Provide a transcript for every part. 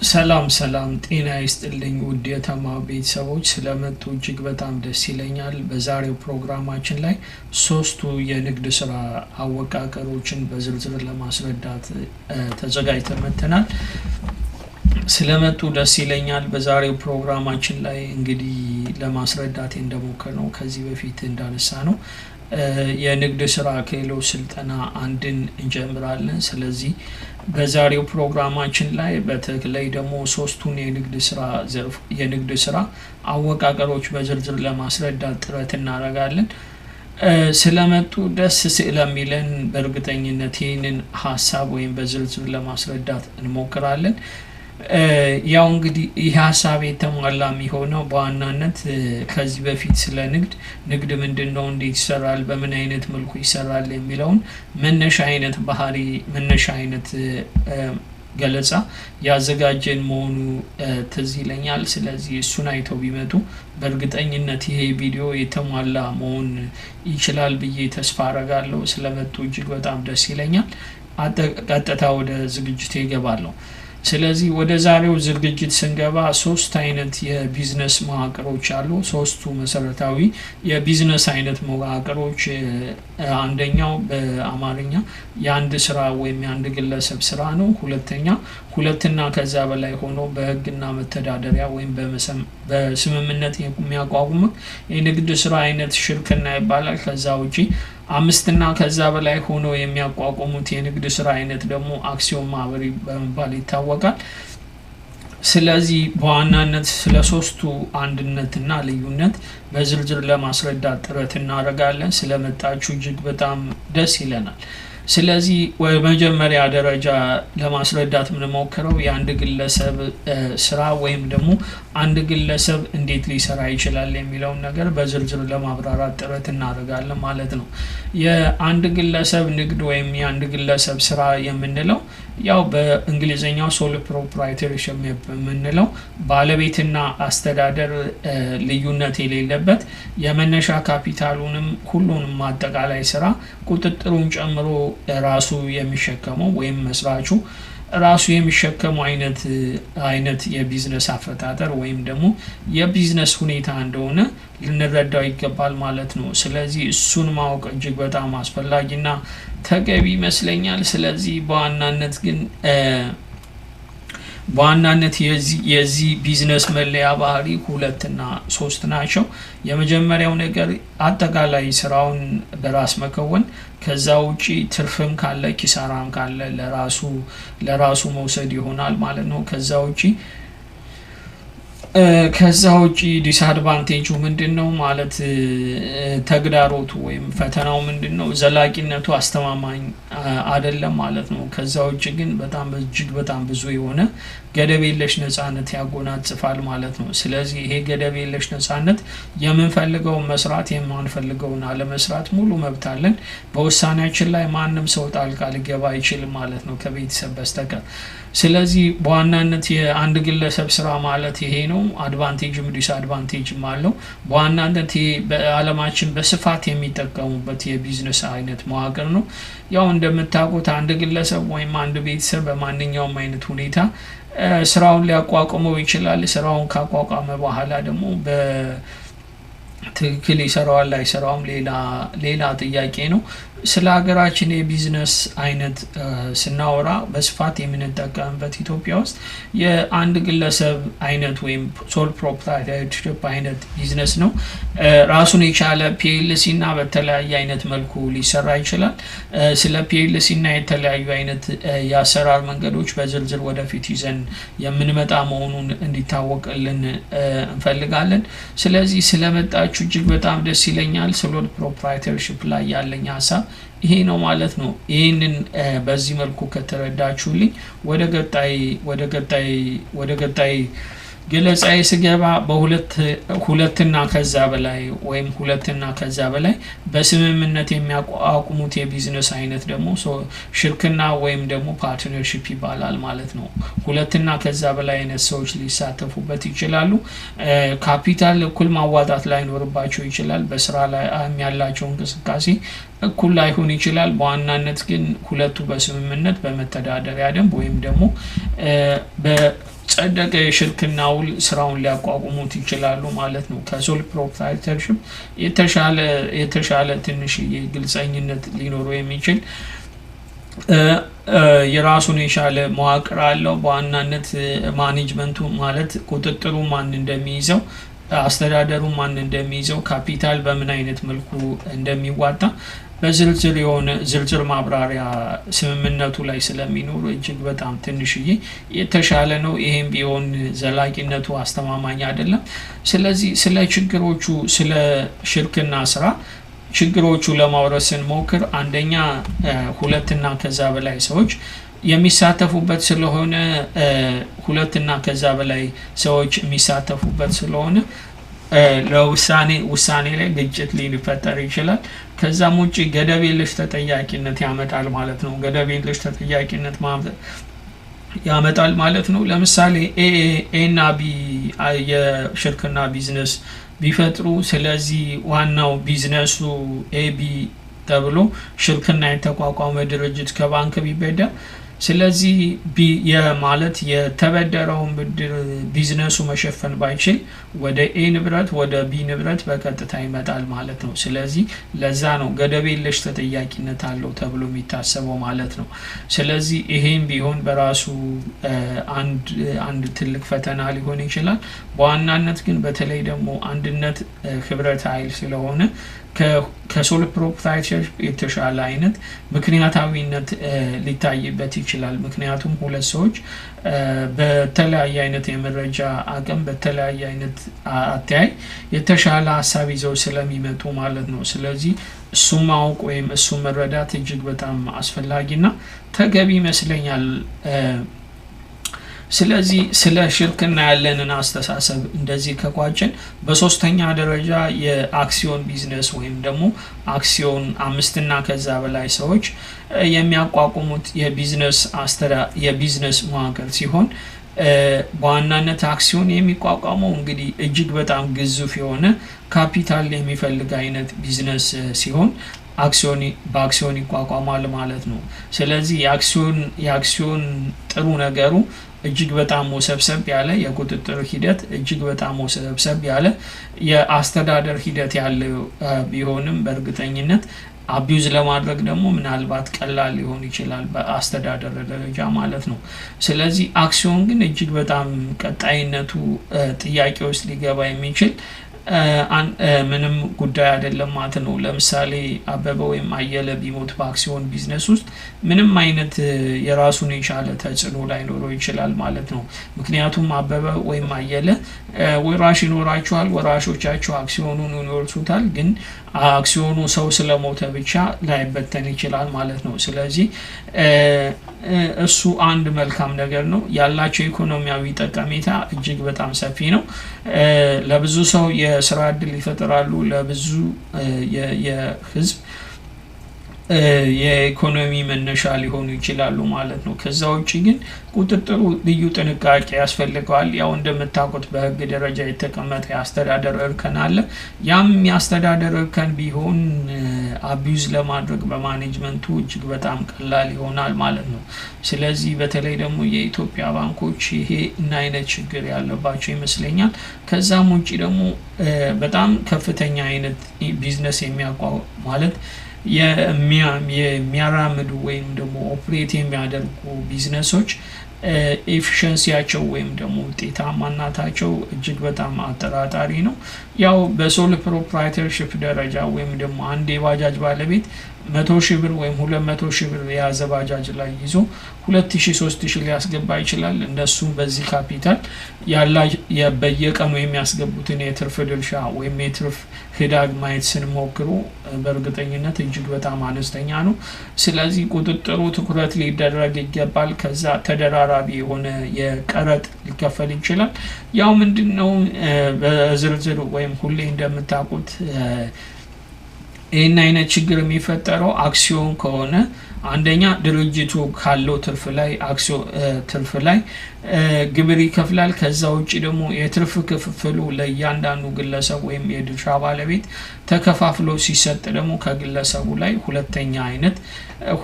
ሰላም ሰላም ጤና ይስጥልኝ ውድ የተማው ቤተሰቦች ስለመጡ እጅግ በጣም ደስ ይለኛል። በዛሬው ፕሮግራማችን ላይ ሶስቱ የንግድ ስራ አወቃቀሮችን በዝርዝር ለማስረዳት ተዘጋጅተን መጥተናል። ስለመጡ ደስ ይለኛል። በዛሬው ፕሮግራማችን ላይ እንግዲህ ለማስረዳት እንደሞከርነው ከዚህ በፊት እንዳነሳ ነው የንግድ ስራ ክህሎት ስልጠና አንድን እንጀምራለን። ስለዚህ በዛሬው ፕሮግራማችን ላይ በተለይ ደግሞ ሶስቱን የንግድ ስራ አወቃቀሮች በዝርዝር ለማስረዳት ጥረት እናደርጋለን። ስለመጡ ደስ ስለሚለን በእርግጠኝነት ይህንን ሀሳብ ወይም በዝርዝር ለማስረዳት እንሞክራለን። ያው እንግዲህ ይህ ሀሳብ የተሟላ የሚሆነው በዋናነት ከዚህ በፊት ስለ ንግድ ምንድነው፣ እንዴት ይሰራል፣ በምን አይነት መልኩ ይሰራል የሚለውን መነሻ አይነት ገለጻ ያዘጋጀን መሆኑ ትዝ ይለኛል። ስለዚህ እሱን አይተው ቢመጡ በእርግጠኝነት ይሄ ቪዲዮ የተሟላ መሆን ይችላል ብዬ ተስፋ አረጋለሁ። ስለመጡ እጅግ በጣም ደስ ይለኛል። ቀጥታ ወደ ዝግጅቴ እገባለሁ። ስለዚህ ወደ ዛሬው ዝግጅት ስንገባ ሶስት አይነት የቢዝነስ መዋቅሮች አሉ። ሶስቱ መሰረታዊ የቢዝነስ አይነት መዋቅሮች፣ አንደኛው በአማርኛ የአንድ ስራ ወይም የአንድ ግለሰብ ስራ ነው። ሁለትና ከዛ በላይ ሆኖ በህግና መተዳደሪያ ወይም በስምምነት የሚያቋቁሙት የንግድ ስራ አይነት ሽርክና ይባላል። ከዛ ውጪ አምስትና ከዛ በላይ ሆኖ የሚያቋቁሙት የንግድ ስራ አይነት ደግሞ አክሲዮን ማህበር በመባል ይታወቃል። ስለዚህ በዋናነት ስለ ሶስቱ አንድነትና ልዩነት በዝርዝር ለማስረዳት ጥረት እናደርጋለን። ስለመጣችሁ እጅግ በጣም ደስ ይለናል። ስለዚህ በመጀመሪያ ደረጃ ለማስረዳት የምንሞክረው የአንድ ግለሰብ ስራ ወይም ደግሞ አንድ ግለሰብ እንዴት ሊሰራ ይችላል የሚለውን ነገር በዝርዝር ለማብራራት ጥረት እናደርጋለን ማለት ነው። የአንድ ግለሰብ ንግድ ወይም የአንድ ግለሰብ ስራ የምንለው ያው በእንግሊዝኛው ሶል ፕሮፕራይተርሺፕ የምንለው ባለቤትና አስተዳደር ልዩነት የሌለበት የመነሻ ካፒታሉንም ሁሉንም አጠቃላይ ስራ ቁጥጥሩን ጨምሮ ራሱ የሚሸከመው ወይም መስራቹ ራሱ የሚሸከመው አይነት የቢዝነስ አፈጣጠር ወይም ደግሞ የቢዝነስ ሁኔታ እንደሆነ ልንረዳው ይገባል ማለት ነው። ስለዚህ እሱን ማወቅ እጅግ በጣም አስፈላጊና ተገቢ ይመስለኛል። ስለዚህ በዋናነት የዚህ ቢዝነስ መለያ ባህሪ 2 እና 3 ናቸው። የመጀመሪያው ነገር አጠቃላይ ስራውን በራስ መከወን፣ ከዛ ውጪ ትርፍም ካለ ኪሳራም ካለ ለራሱ መውሰድ ይሆናል ማለት ነው። ከዛ ውጪ ዲስአድቫንቴጁ ምንድነው ማለት ተግዳሮቱ ወይም ፈተናው ምንድነው? ዘላቂነቱ አስተማማኝ አይደለም ማለት ነው። ከዛ ውጪ ግን እጅግ በጣም ብዙ የሆነ ገደብ የለሽ ነጻነት ያጎናጽፋል ማለት ነው። ስለዚህ ይሄ ገደብ የለሽ ነጻነት የምንፈልገውን መስራት የማንፈልገውን አለመስራት ሙሉ መብት አለን። በውሳኔያችን ላይ ማንም ሰው ጣልቃ ሊገባ አይችልም ማለት ነው ከቤተሰብ በስተቀር። ስለዚህ በዋናነት የአንድ ግለሰብ ስራ ማለት ይሄ ነው። አድቫንቴጅም ዲስአድቫንቴጅም አለው። በዋናነት በአለማችን በስፋት የሚጠቀሙበት የቢዝነስ አይነት መዋቅር ነው። ያው እንደምታውቁት አንድ ግለሰብ ወይም አንድ ቤተሰብ በማንኛውም አይነት ሁኔታ ስራውን ሊያቋቁመው ይችላል። ስራውን ካቋቋመ በኋላ ደግሞ በትክክል ይሰራዋል አይሰራውም ሌላ ጥያቄ ነው። ስለ ሀገራችን የቢዝነስ አይነት ስናወራ በስፋት የምንጠቀምበት ኢትዮጵያ ውስጥ የአንድ ግለሰብ አይነት ወይም ሶል ፕሮፕራይተርሺፕ አይነት ቢዝነስ ነው። ራሱን የቻለ ፒኤልሲ እና በተለያየ አይነት መልኩ ሊሰራ ይችላል። ስለ ፒኤልሲ እና የተለያዩ አይነት የአሰራር መንገዶች በዝርዝር ወደፊት ይዘን የምንመጣ መሆኑን እንዲታወቅልን እንፈልጋለን። ስለዚህ ስለመጣችሁ እጅግ በጣም ደስ ይለኛል። ሶል ፕሮፕራይተርሺፕ ላይ ያለኝ ሀሳብ ይሄ ነው ማለት ነው። ይህንን በዚህ መልኩ ከተረዳችሁልኝ ወደ ቀጣይ ገለጻዬ ስገባ ሁለትና ከዛ በላይ በስምምነት የሚያቋቁሙት የቢዝነስ አይነት ደግሞ ሽርክና ወይም ደግሞ ፓርትነርሺፕ ይባላል ማለት ነው። ሁለትና ከዛ በላይ አይነት ሰዎች ሊሳተፉበት ይችላሉ። ካፒታል እኩል ማዋጣት ላይኖርባቸው ይችላል። በስራ ላይ ያላቸው እንቅስቃሴ እኩል ላይሆን ይችላል። በዋናነት ግን ሁለቱ በስምምነት በመተዳደሪያ ደንብ ወይም ደግሞ ጸደቀ የሽርክና ውል ስራውን ሊያቋቁሙት ይችላሉ ማለት ነው። ከሶል ፕሮፕራይተርሺፕ የተሻለ ትንሽዬ ግልጸኝነት ሊኖረው የሚችል የራሱን የቻለ መዋቅር አለው። በዋናነት ማኔጅመንቱ ማለት ቁጥጥሩ ማን እንደሚይዘው፣ አስተዳደሩ ማን እንደሚይዘው፣ ካፒታል በምን አይነት መልኩ እንደሚዋጣ በዝርዝር የሆነ ዝርዝር ማብራሪያ ስምምነቱ ላይ ስለሚኖር እጅግ በጣም ትንሽዬ የተሻለ ነው። ይሄም ቢሆን ዘላቂነቱ አስተማማኝ አይደለም። ስለዚህ ስለ ችግሮቹ ስለ ሽርክና ስራ ችግሮቹ ለማውረድ ስንሞክር አንደኛ ሁለትና ከዛ በላይ ሰዎች የሚሳተፉበት ስለሆነ ሁለትና ከዛ በላይ ሰዎች የሚሳተፉበት ስለሆነ ውሳኔ ላይ ግጭት ሊፈጠር ይችላል። ከዛም ውጪ ገደብ የለሽ ተጠያቂነት ያመጣል ማለት ነው። ገደብ የለሽ ተጠያቂነት ያመጣል ማለት ነው። ለምሳሌ ኤ እና ቢ የሽርክና ቢዝነስ ቢፈጥሩ፣ ስለዚህ ዋናው ቢዝነሱ ኤቢ ተብሎ ሽርክና የተቋቋመ ድርጅት ከባንክ ቢበደር፣ ስለዚህ ማለት የተበደረውን ብድር ቢዝነሱ መሸፈን ባይችል ወደ ኤ ንብረት ወደ ቢ ንብረት በቀጥታ ይመጣል ማለት ነው። ስለዚህ ለዛ ነው ገደብ የለሽ ተጠያቂነት አለው ተብሎ የሚታሰበው ማለት ነው። ስለዚህ ይሄም ቢሆን በራሱ አንድ ትልቅ ፈተና ሊሆን ይችላል። በዋናነት ግን በተለይ ደግሞ አንድነት ህብረት ኃይል ስለሆነ ከሶል ፕሮፕራይተርሺፕ የተሻለ አይነት ምክንያታዊነት ሊታይበት ይችላል። ምክንያቱም ሁለት ሰዎች በተለያየ አይነት የመረጃ አቅም በተለያየ አይነት አተያይ የተሻለ ሀሳብ ይዘው ስለሚመጡ ማለት ነው። ስለዚህ እሱም ማወቅ ወይም እሱም መረዳት እጅግ በጣም አስፈላጊና ተገቢ ይመስለኛል። ስለዚህ ስለ ሽርክና ያለንን አስተሳሰብ እንደዚህ ከቋጨን፣ በሶስተኛ ደረጃ የአክሲዮን ቢዝነስ ወይም ደግሞ አክሲዮን 5 እና ከዛ በላይ ሰዎች የሚያቋቁሙት የቢዝነስ መዋቅር ሲሆን በዋናነት አክሲዮን የሚቋቋመው እንግዲህ እጅግ በጣም ግዙፍ የሆነ ካፒታል የሚፈልግ አይነት ቢዝነስ ሲሆን በአክሲዮን ይቋቋማል ማለት ነው። ስለዚህ የአክሲዮን ጥሩ ነገሩ እጅግ በጣም ወሰብሰብ ያለ የቁጥጥር ሂደት፣ እጅግ በጣም ወሰብሰብ ያለ የአስተዳደር ሂደት ያለው ቢሆንም በእርግጠኝነት አቢዩዝ ለማድረግ ደግሞ ምናልባት ቀላል ሊሆን ይችላል በአስተዳደር ደረጃ ማለት ነው። ስለዚህ አክሲዮን ግን እጅግ በጣም ቀጣይነቱ ጥያቄ ውስጥ ሊገባ የሚችል ምንም ጉዳይ አይደለም ማለት ነው። ለምሳሌ አበበ ወይም አየለ ቢሞት በአክሲዮን ቢዝነስ ውስጥ ምንም አይነት የራሱን የቻለ ተጽዕኖ ላይኖረው ይችላል ማለት ነው። ምክንያቱም አበበ ወይም አየለ ወራሽ ይኖራቸዋል፣ ወራሾቻቸው አክሲዮኑን ይወርሱታል። ግን አክሲዮኑ ሰው ስለሞተ ብቻ ላይበተን ይችላል ማለት ነው። ስለዚህ እሱ አንድ መልካም ነገር ነው። ያላቸው ኢኮኖሚያዊ ጠቀሜታ እጅግ በጣም ሰፊ ነው። ለብዙ ሰው የስራ እድል ይፈጥራሉ፣ ለብዙ የህዝብ የኢኮኖሚ መነሻ ሊሆኑ ይችላሉ ማለት ነው። ከዛ ውጪ ግን ቁጥጥሩ ልዩ ጥንቃቄ ያስፈልገዋል። ያው እንደምታውቁት በህግ ደረጃ የተቀመጠ የአስተዳደር እርከን አለ። ያም የአስተዳደር እርከን ቢሆን አቢዩዝ ለማድረግ በማኔጅመንቱ እጅግ በጣም ቀላል ይሆናል ማለት ነው። ስለዚህ በተለይ ደግሞ የኢትዮጵያ ባንኮች ይሄ እና አይነት ችግር ያለባቸው ይመስለኛል። ከዛም ውጪ ደግሞ በጣም ከፍተኛ አይነት ቢዝነስ የሚያቋቁም ማለት የሚያራምዱ ወይም ደግሞ ኦፕሬት የሚያደርጉ ቢዝነሶች ኤፊሽንሲያቸው ወይም ደግሞ ውጤታማነታቸው እጅግ በጣም አጠራጣሪ ነው። ያው በሶል ፕሮፕራይተርሺፕ ደረጃ ወይም ደግሞ አንድ የባጃጅ ባለቤት 100,000 ብር ወይም 200,000 ብር የያዘ ባጃጅ ላይ ይዞ 2,000 3,000 ሊያስገባ ይችላል። እንደሱ በዚህ ካፒታል በየቀኑ የሚያስገቡትን የትርፍ ድርሻ ወይም የትርፍ ህዳግ ማየት ስንሞክሩ በእርግጠኝነት እጅግ በጣም አነስተኛ ነው። ስለዚህ ቁጥጥሩ ትኩረት ሊደረግ ይገባል። ከዛ ተደራራቢ የሆነ የቀረጥ ሊከፈል ይችላል። ያው ምንድነው በዝርዝር ወይም ሁሌ እንደምታውቁት ይህን አይነት ችግር የሚፈጠረው አክሲዮን ከሆነ አንደኛ ድርጅቱ ካለው ትርፍ ላይ ግብር ይከፍላል። ከዛ ውጭ ደግሞ የትርፍ ክፍፍሉ ለእያንዳንዱ ግለሰብ ወይም የድርሻ ባለቤት ተከፋፍሎ ሲሰጥ ደግሞ ከግለሰቡ ላይ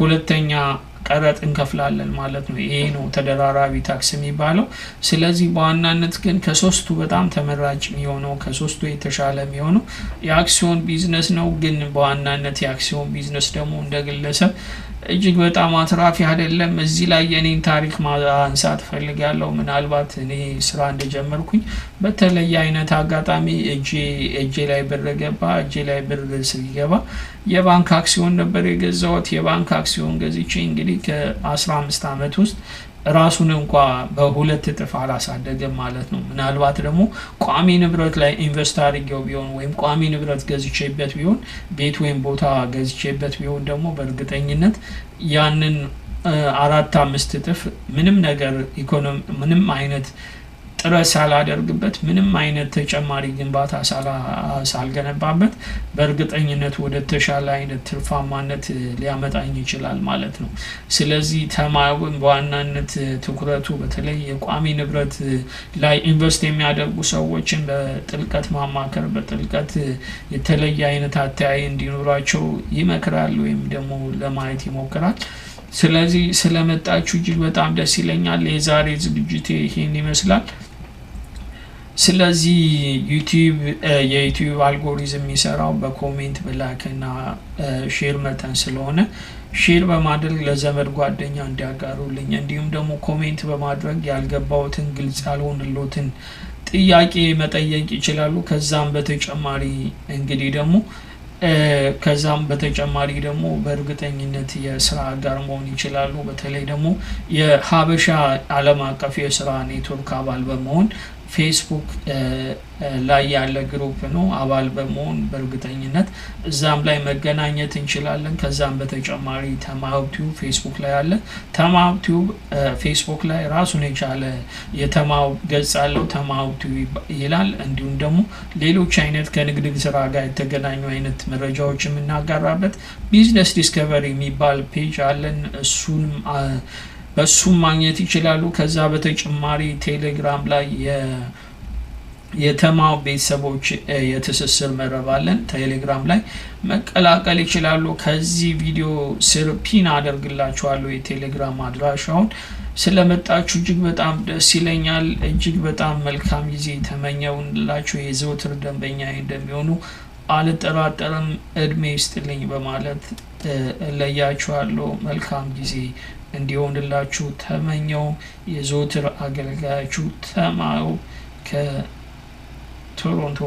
ሁለተኛ ቀረጥ እንከፍላለን ማለት ነው። ይሄ ነው ተደራራቢ ታክስ የሚባለው። ስለዚህ በዋናነት ግን ከሶስቱ በጣም ተመራጭ የሚሆነው ከሶስቱ የተሻለ የሚሆነው የአክሲዮን ቢዝነስ ነው። ግን በዋናነት የአክሲዮን ቢዝነስ ደግሞ እንደ ግለሰብ እጅግ በጣም አትራፊ አይደለም። እዚህ ላይ የኔን ታሪክ ማንሳት ፈልጋለሁ። ምናልባት እኔ ስራ እንደጀመርኩኝ በተለየ አይነት አጋጣሚ እጄ ላይ ብር ገባ። እጄ ላይ ብር ሲገባ የባንክ አክሲዮን ነበር የገዛሁት። የባንክ አክሲዮን ገዝቼ እንግዲህ ከ15 አመት ውስጥ ራሱን እንኳ በሁለት እጥፍ አላሳደገም ማለት ነው። ምናልባት ደግሞ ቋሚ ንብረት ላይ ኢንቨስት አድርጌው ቢሆን ወይም ቋሚ ንብረት ገዝቼበት ቢሆን ቤት ወይም ቦታ ገዝቼበት ቢሆን ደግሞ በእርግጠኝነት ያንን 4-5 እጥፍ ምንም ነገር ምንም አይነት ጥረት ሳላደርግበት ምንም አይነት ተጨማሪ ግንባታ ሳልገነባበት በእርግጠኝነት ወደ ተሻለ አይነት ትርፋማነት ሊያመጣኝ ይችላል ማለት ነው። ስለዚህ ተማሪውን በዋናነት ትኩረቱ በተለይ የቋሚ ንብረት ላይ ኢንቨስት የሚያደርጉ ሰዎችን በጥልቀት ማማከር፣ በጥልቀት የተለየ አይነት አተያይ እንዲኖራቸው ይመክራል ወይም ደግሞ ለማየት ይሞክራል። ስለዚህ ስለመጣችሁ እጅግ በጣም ደስ ይለኛል። የዛሬ ዝግጅቴ ይሄን ይመስላል። ስለዚህ የዩቲዩብ አልጎሪዝም የሚሰራው በኮሜንት በላይክና ሼር መጠን ስለሆነ ሼር በማድረግ ለዘመድ ጓደኛ እንዲያጋሩልኝ እንዲሁም ደግሞ ኮሜንት በማድረግ ያልገባውትን ግልጽ ያልሆነሎትን ጥያቄ መጠየቅ ይችላሉ። ከዛም በተጨማሪ ደግሞ በእርግጠኝነት የስራ አጋር መሆን ይችላሉ። በተለይ ደግሞ የሀበሻ ዓለም አቀፍ የስራ ኔትወርክ አባል በመሆን ፌስቡክ ላይ ያለ ግሩፕ ነው። አባል በመሆን በእርግጠኝነት እዛም ላይ መገናኘት እንችላለን። ከዛም በተጨማሪ ተማውቲው ፌስቡክ ላይ አለ። ተማውቲው ፌስቡክ ላይ ራሱን የቻለ የተማው ገጽ አለው። ተማውቲው ይላል። እንዲሁም ደግሞ ሌሎች አይነት ከንግድ ስራ ጋር የተገናኙ አይነት መረጃዎች የምናጋራበት ቢዝነስ ዲስከቨሪ የሚባል ፔጅ አለን። በሱም ማግኘት ይችላሉ። ከዛ በተጨማሪ ቴሌግራም ላይ የተማው ቤተሰቦች የትስስር መረብ አለን። ቴሌግራም ላይ መቀላቀል ይችላሉ። ከዚህ ቪዲዮ ስር ፒን አደርግላችኋለሁ የቴሌግራም አድራሻውን። ስለመጣችሁ እጅግ በጣም ደስ ይለኛል። እጅግ በጣም መልካም ጊዜ ተመኘውላችሁ። የዘውትር ደንበኛ እንደሚሆኑ አልጠራጠርም። እድሜ ይስጥልኝ በማለት እለያችኋለሁ። መልካም ጊዜ እንዲሆንላችሁ ተመኘው። የዘውትር አገልጋያችሁ ተማው ከቶሮንቶ